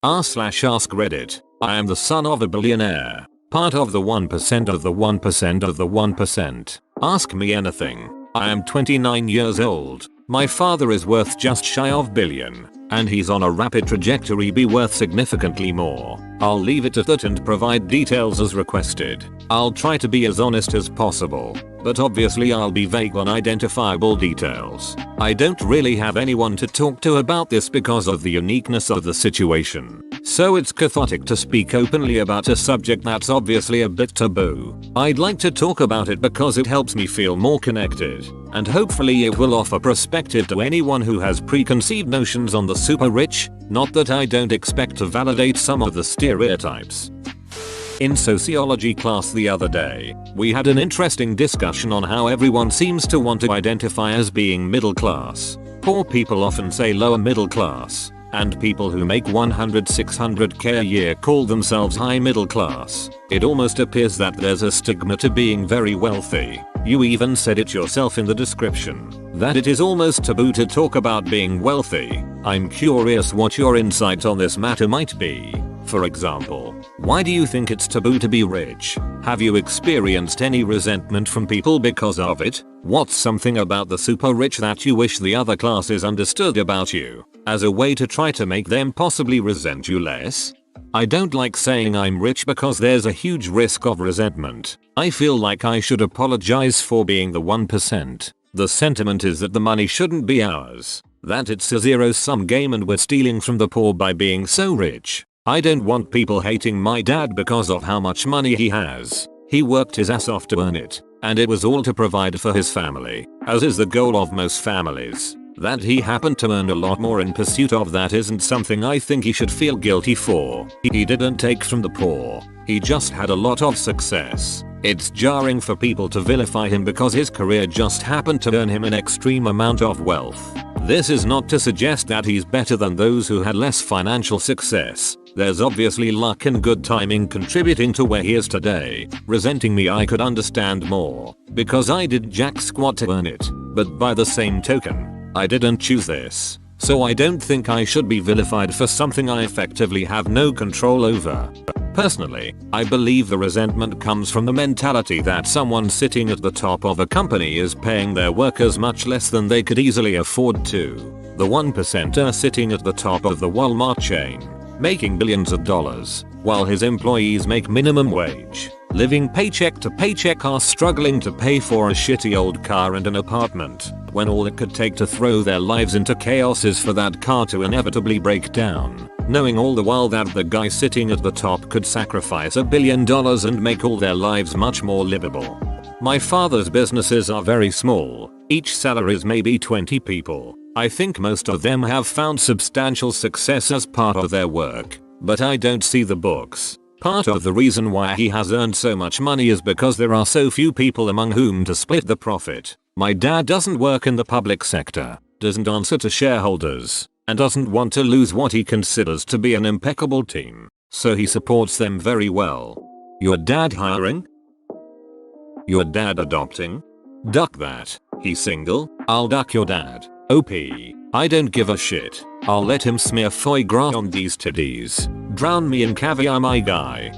r/ask Reddit. I am the son of a billionaire. Part of the 1% of the 1% of the 1%. Ask me anything. I am 29 years old. My father is worth just shy of billion. And he's on a rapid trajectory be worth significantly more. I'll leave it at that and provide details as requested. I'll try to be as honest as possible. But obviously I'll be vague on identifiable details. I don't really have anyone to talk to about this because of the uniqueness of the situation. So it's cathartic to speak openly about a subject that's obviously a bit taboo. I'd like to talk about it because it helps me feel more connected. And hopefully it will offer perspective to anyone who has preconceived notions on the super rich, not that I don't expect to validate some of the stereotypes. In sociology class the other day, we had an interesting discussion on how everyone seems to want to identify as being middle class. Poor people often say lower middle class, and people who make 100-600k a year call themselves high middle class. It almost appears that there's a stigma to being very wealthy. You even said it yourself in the description, that it is almost taboo to talk about being wealthy. I'm curious what your insight on this matter might be. For example, why do you think it's taboo to be rich? Have you experienced any resentment from people because of it? What's something about the super rich that you wish the other classes understood about you, as a way to try to make them possibly resent you less? I don't like saying I'm rich because there's a huge risk of resentment. I feel like I should apologize for being the 1%. The sentiment is that the money shouldn't be ours, that it's a zero-sum game and we're stealing from the poor by being so rich. I don't want people hating my dad because of how much money he has. He worked his ass off to earn it, and it was all to provide for his family, as is the goal of most families. That he happened to earn a lot more in pursuit of that isn't something I think he should feel guilty for. He didn't take from the poor. He just had a lot of success. It's jarring for people to vilify him because his career just happened to earn him an extreme amount of wealth. This is not to suggest that he's better than those who had less financial success. There's obviously luck and good timing contributing to where he is today. Resenting me I could understand more, because I did jack squat to earn it. But by the same token, I didn't choose this. So I don't think I should be vilified for something I effectively have no control over. Personally, I believe the resentment comes from the mentality that someone sitting at the top of a company is paying their workers much less than they could easily afford to. The 1% are sitting at the top of the Walmart chain, making billions of dollars, while his employees make minimum wage, living paycheck to paycheck, are struggling to pay for a shitty old car and an apartment, when all it could take to throw their lives into chaos is for that car to inevitably break down, knowing all the while that the guy sitting at the top could sacrifice $1 billion and make all their lives much more livable. My father's businesses are very small, each salaries maybe 20 people. I think most of them have found substantial success as part of their work, but I don't see the books. Part of the reason why he has earned so much money is because there are so few people among whom to split the profit. My dad doesn't work in the public sector, doesn't answer to shareholders, and doesn't want to lose what he considers to be an impeccable team, so he supports them very well. Your dad hiring? Your dad adopting? Duck that. He's single? I'll duck your dad. OP. I don't give a shit. I'll let him smear foie gras on these titties. Drown me in caviar, my guy.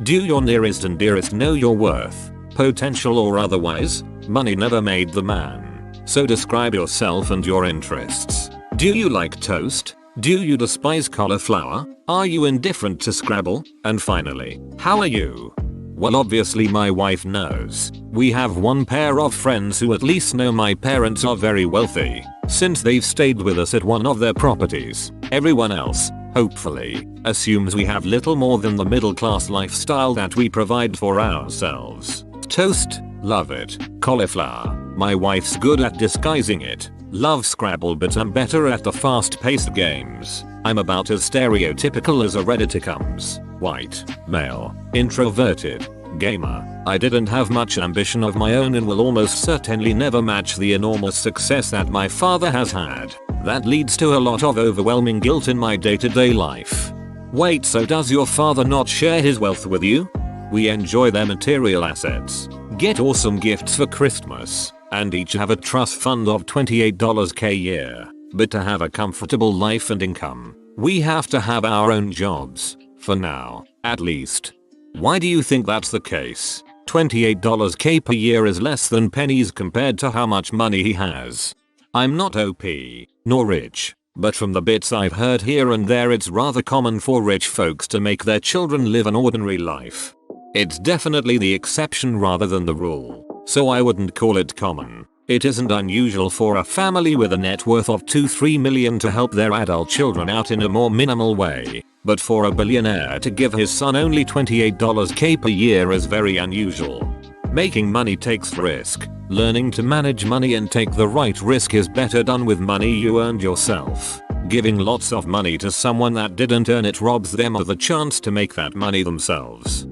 Do your nearest and dearest know your worth, potential or otherwise? Money never made the man. So describe yourself and your interests. Do you like toast? Do you despise cauliflower? Are you indifferent to Scrabble? And finally, how are you? Well, obviously my wife knows. We have one pair of friends who at least know my parents are very wealthy, since they've stayed with us at one of their properties. Everyone else, hopefully, assumes we have little more than the middle class lifestyle that we provide for ourselves. Toast? Love it. Cauliflower? My wife's good at disguising it. Love Scrabble, but I'm better at the fast-paced games. I'm about as stereotypical as a Redditor comes. White, male, introverted, gamer. I didn't have much ambition of my own and will almost certainly never match the enormous success that my father has had. That leads to a lot of overwhelming guilt in my day-to-day life. Wait, so does your father not share his wealth with you? We enjoy their material assets, get awesome gifts for Christmas, and each have a trust fund of $28k a year. But to have a comfortable life and income, We have to have our own jobs. For now, at least. Why do you think that's the case? $28k per year is less than pennies compared to how much money he has. I'm not OP, nor rich, but from the bits I've heard here and there it's rather common for rich folks to make their children live an ordinary life. It's definitely the exception rather than the rule, so I wouldn't call it common. It isn't unusual for a family with a net worth of 2-3 million to help their adult children out in a more minimal way, but for a billionaire to give his son only $28k per year is very unusual. Making money takes risk. Learning to manage money and take the right risk is better done with money you earned yourself. Giving lots of money to someone that didn't earn it robs them of the chance to make that money themselves.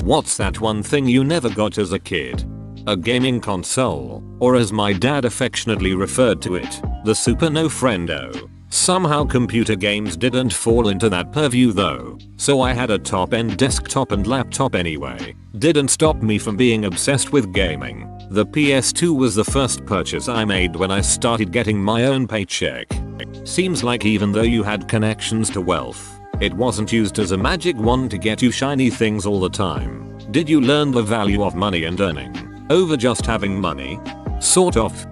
What's that one thing you never got as a kid? A gaming console, or as my dad affectionately referred to it, the Super No Friendo. Somehow computer games didn't fall into that purview though, so I had a top-end desktop and laptop anyway. Didn't stop me from being obsessed with gaming. The PS2 was the first purchase I made when I started getting my own paycheck. Seems like even though you had connections to wealth, it wasn't used as a magic wand to get you shiny things all the time. Did you learn the value of money and earning over just having money? Sort of.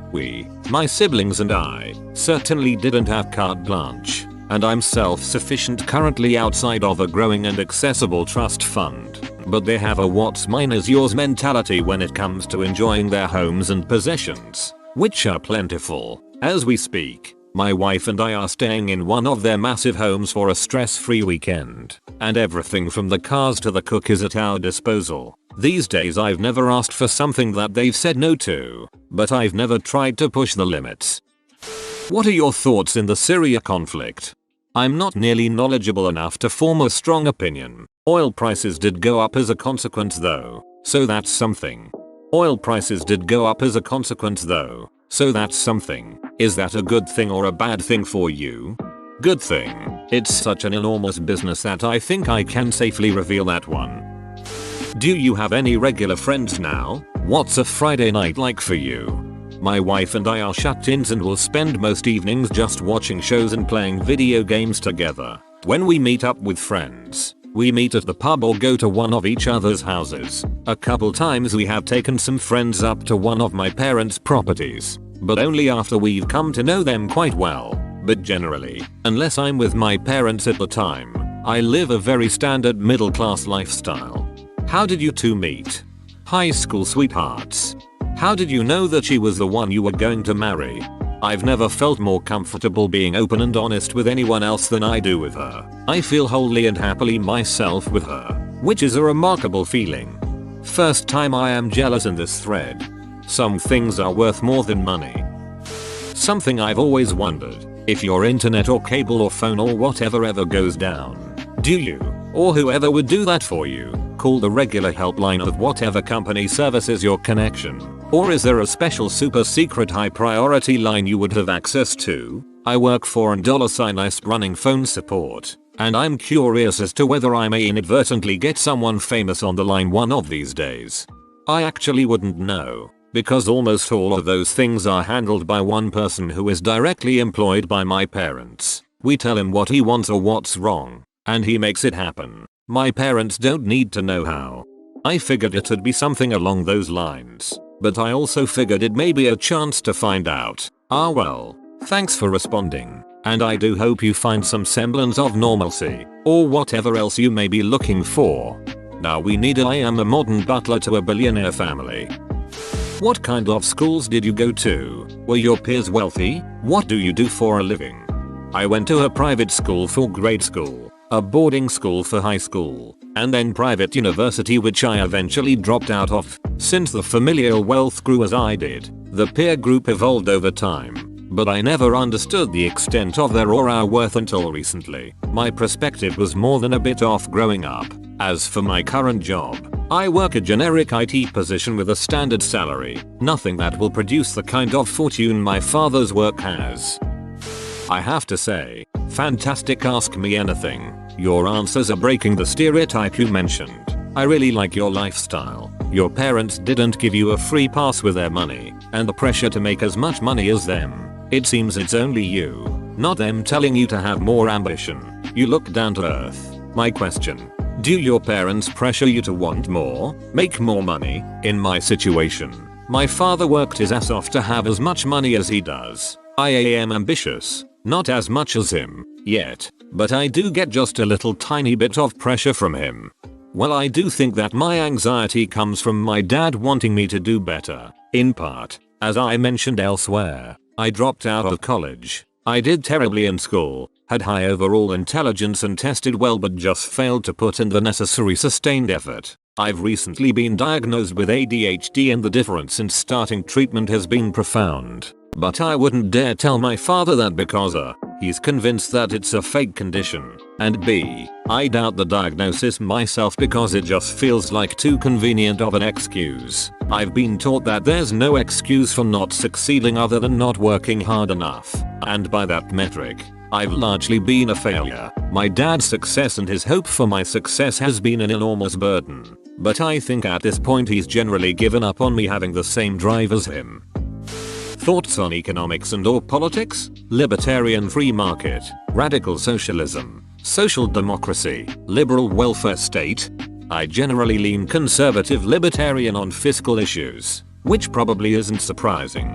My siblings and I, certainly didn't have carte blanche, and I'm self-sufficient currently outside of a growing and accessible trust fund. But they have a what's mine is yours mentality when it comes to enjoying their homes and possessions, which are plentiful. As we speak, my wife and I are staying in one of their massive homes for a stress-free weekend, and everything from the cars to the cook is at our disposal. These days I've never asked for something that they've said no to, but I've never tried to push the limits. What are your thoughts in the Syria conflict? I'm not nearly knowledgeable enough to form a strong opinion. Oil prices did go up as a consequence though, so that's something. Is that a good thing or a bad thing for you? Good thing. It's such an enormous business that I think I can safely reveal that one. Do you have any regular friends now? What's a Friday night like for you? My wife and I are shut-ins and will spend most evenings just watching shows and playing video games together. When we meet up with friends, we meet at the pub or go to one of each other's houses. A couple times we have taken some friends up to one of my parents' properties, but only after we've come to know them quite well. But generally, unless I'm with my parents at the time, I live a very standard middle-class lifestyle. How did you two meet? High school sweethearts. How did you know that she was the one you were going to marry? I've never felt more comfortable being open and honest with anyone else than I do with her. I feel wholly and happily myself with her, which is a remarkable feeling. First time I am jealous in this thread. Some things are worth more than money. Something I've always wondered, if your internet or cable or phone or whatever ever goes down, do you, or whoever would do that for you, call the regular helpline of whatever company services your connection? Or is there a special super secret high priority line you would have access to? I work for $ISP running phone support, and I'm curious as to whether I may inadvertently get someone famous on the line one of these days. I actually wouldn't know, because almost all of those things are handled by one person who is directly employed by my parents. We tell him what he wants or what's wrong, and he makes it happen. My parents don't need to know how. I figured it'd be something along those lines, but I also figured it may be a chance to find out. Ah well, thanks for responding, and I do hope you find some semblance of normalcy, or whatever else you may be looking for. Now we need I am a modern butler to a billionaire family. What kind of schools did you go to? Were your peers wealthy? What do you do for a living? I went to a private school for grade school, a boarding school for high school, and then private university which I eventually dropped out of, since the familial wealth grew as I did. The peer group evolved over time, but I never understood the extent of their or our worth until recently. My perspective was more than a bit off growing up. As for my current job, I work a generic IT position with a standard salary, nothing that will produce the kind of fortune my father's work has. I have to say, fantastic, ask me anything. Your answers are breaking the stereotype you mentioned. I really like your lifestyle. Your parents didn't give you a free pass with their money, and the pressure to make as much money as them. It seems it's only you. not them telling you to have more ambition. You look down to earth. My question. Do your parents pressure you to want more, make more money? In my situation, my father worked his ass off to have as much money as he does. I am ambitious, not as much as him, yet, but I do get just a little tiny bit of pressure from him. Well, I do think that my anxiety comes from my dad wanting me to do better, in part. As I mentioned elsewhere, I dropped out of college. I did terribly in school, had high overall intelligence and tested well but just failed to put in the necessary sustained effort. I've recently been diagnosed with ADHD and the difference since starting treatment has been profound. But I wouldn't dare tell my father that because he's convinced that it's a fake condition, and b, I doubt the diagnosis myself because it just feels like too convenient of an excuse. I've been taught that there's no excuse for not succeeding other than not working hard enough, and by that metric, I've largely been a failure. My dad's success and his hope for my success has been an enormous burden, but I think at this point he's generally given up on me having the same drive as him. Thoughts on economics and/or politics? Libertarian free market, radical socialism, social democracy, liberal welfare state? I generally lean conservative libertarian on fiscal issues, which probably isn't surprising.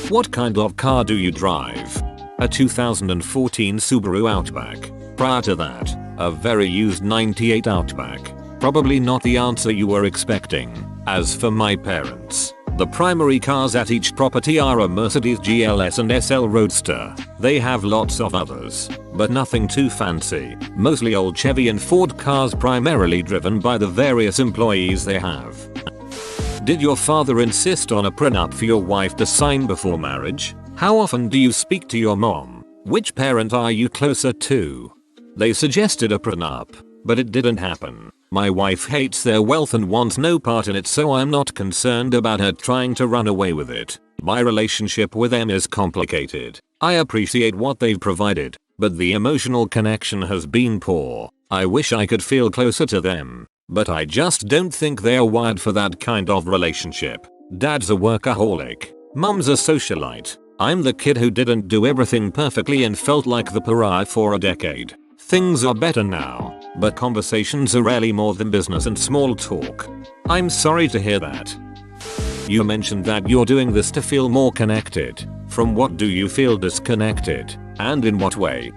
What kind of car do you drive? A 2014 Subaru Outback. Prior to that, a very used 98 Outback. Probably not the answer you were expecting. As for my parents, the primary cars at each property are a Mercedes GLS and SL Roadster. They have lots of others, but nothing too fancy. Mostly old Chevy and Ford cars primarily driven by the various employees they have. Did your father insist on a prenup for your wife to sign before marriage? How often do you speak to your mom? Which parent are you closer to? They suggested a prenup, but it didn't happen. My wife hates their wealth and wants no part in it, so I'm not concerned about her trying to run away with it. My relationship with them is complicated. I appreciate what they've provided, but the emotional connection has been poor. I wish I could feel closer to them, but I just don't think they're wired for that kind of relationship. Dad's a workaholic. Mom's a socialite. I'm the kid who didn't do everything perfectly and felt like the pariah for a decade. Things are better now, but conversations are rarely more than business and small talk. I'm sorry to hear that. You mentioned that you're doing this to feel more connected. From what do you feel disconnected, and in what way?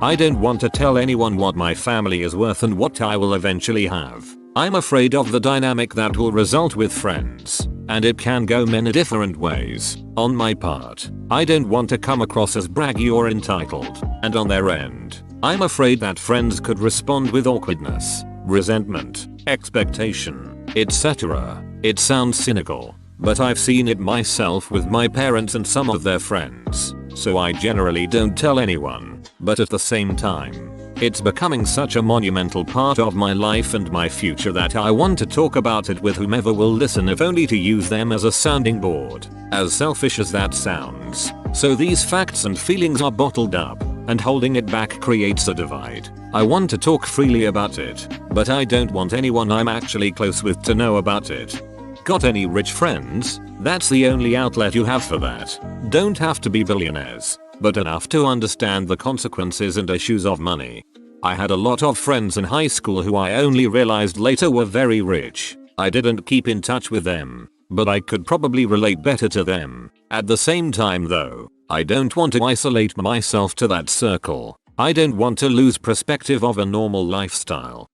I don't want to tell anyone what my family is worth and what I will eventually have. I'm afraid of the dynamic that will result with friends, and it can go many different ways. On my part, I don't want to come across as braggy or entitled, and on their end, I'm afraid that friends could respond with awkwardness, resentment, expectation, etc. It sounds cynical, but I've seen it myself with my parents and some of their friends, so I generally don't tell anyone, but at the same time, it's becoming such a monumental part of my life and my future that I want to talk about it with whomever will listen, if only to use them as a sounding board. As selfish as that sounds. So these facts and feelings are bottled up, and holding it back creates a divide. I want to talk freely about it, but I don't want anyone I'm actually close with to know about it. Got any rich friends? That's the only outlet you have for that. Don't have to be billionaires, but enough to understand the consequences and issues of money. I had a lot of friends in high school who I only realized later were very rich. I didn't keep in touch with them, but I could probably relate better to them. At the same time though, I don't want to isolate myself to that circle. I don't want to lose perspective of a normal lifestyle.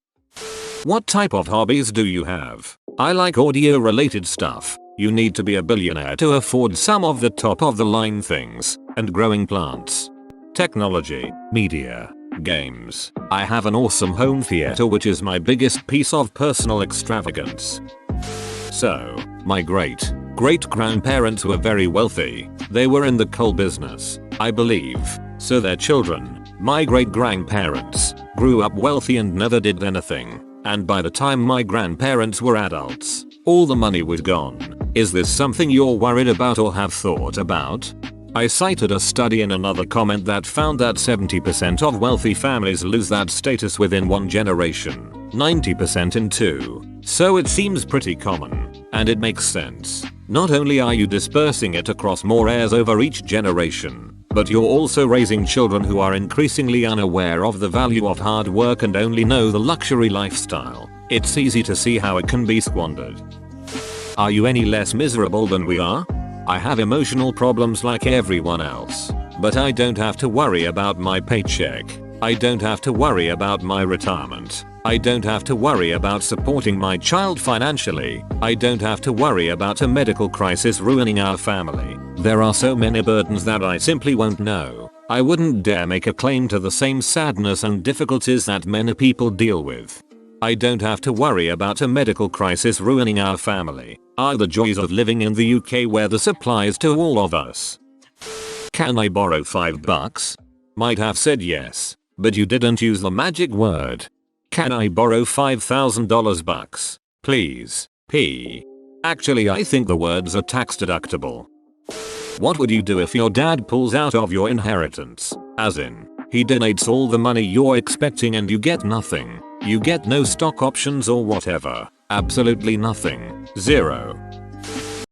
What type of hobbies do you have? I like audio related stuff. You need to be a billionaire to afford some of the top of the line things, and growing plants. Technology, media, games. I have an awesome home theater which is my biggest piece of personal extravagance. So, my great-grandparents were very wealthy. They were in the coal business, I believe, so their children, my great-grandparents, grew up wealthy and never did anything. And by the time my grandparents were adults, all the money was gone. Is this something you're worried about or have thought about? I cited a study in another comment that found that 70% of wealthy families lose that status within one generation, 90% in two. So it seems pretty common, and it makes sense. Not only are you dispersing it across more heirs over each generation, But you're also raising children who are increasingly unaware of the value of hard work and only know the luxury lifestyle. It's easy to see how it can be squandered. Are you any less miserable than we are? I have emotional problems like everyone else. But I don't have to worry about my paycheck. I don't have to worry about my retirement. I don't have to worry about supporting my child financially. I don't have to worry about a medical crisis ruining our family. There are so many burdens that I simply won't know. I wouldn't dare make a claim to the same sadness and difficulties that many people deal with. I don't have to worry about a medical crisis ruining our family. Are the joys of living in the UK where the supplies to all of us. Can I borrow $5? Might have said yes, but you didn't use the magic word. Can I borrow $5,000 bucks? Please. P. Actually, I think the words are tax deductible. What would you do if your dad pulls out of your inheritance? As in, he donates all the money you're expecting and you get nothing. You get no stock options or whatever. Absolutely nothing. Zero.